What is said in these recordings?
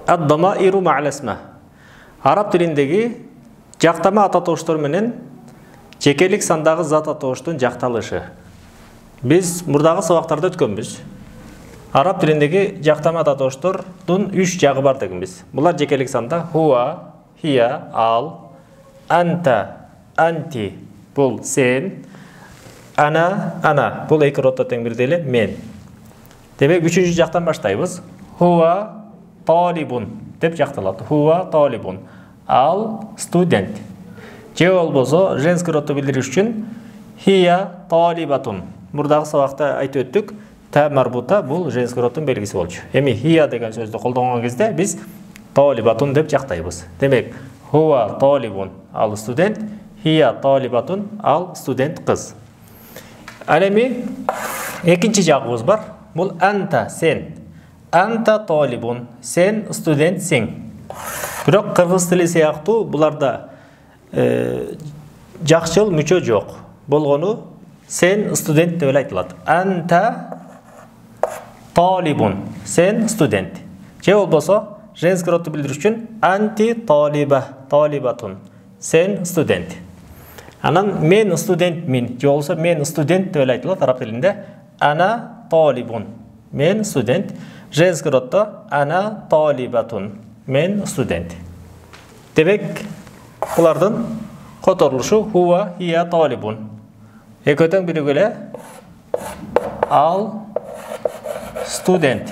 Ад-дамаиру мa'ал асма. Араб тіліндегі жақтама ат атауыштар менен жекелік сандағы зат атауыштың жақталышы. Біз мұрдағы сабақтарда өткенбіз. Араб тіліндегі жақтама ат атауыштардың 3 жағы бар дегенбіз. Бұлар жекелік санда хуа, хия, ал, анта, анти бұл сен, ана бұл екі ротта тең бірделі мен. Демек 3-ші жақтан баштайбыз. Хуа талибун деп жақталады. Хуа талибун. Ал студент. Же ол болса, женский ротты білдіріш үшін хия талибатун. Мұрдағы сабақта айтып өттік, та марбута бұл женский роттың белгісі болчу. Эми хия деген сөзді қолданған кезде біз талибатун деп жақтайбыз. Демек, хуа талибун ал студент, хия талибатун ал студент қыз. Әлемі екінші жағымыз бар. Бұл анта сен. Анта талибун. Сен студент сен. Бірақ қырғыз тілі сияқты бұларда жақшыл мүчө жоқ. Болғаны сен студент деп айтылады. Анта талибун. Сен студент. Же ол болса, женский ротты білдіріш үшін анти талиба, талибатун. Сен студент. Анан мен студент мен. Же болса, мен студент деп айтылады араб тілінде. Ана талибун. Мен студент. Женский ротта ана талибатун. Мен студент. Демек, бұлардың қотырылышы хуа хия талибун. Екөтен бірігілі ал студент.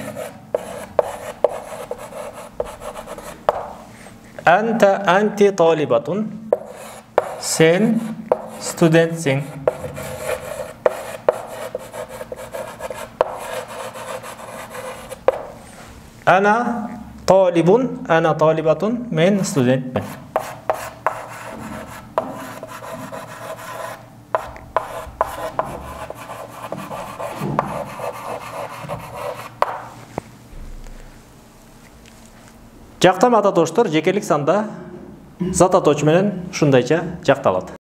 Анта анти талибатун. Сен студент сен. Ана талибун, ана талибатун, мен студентпін. Жақтама ат атауыштар жекелік санда зат атауышы менен шундайча жақталады.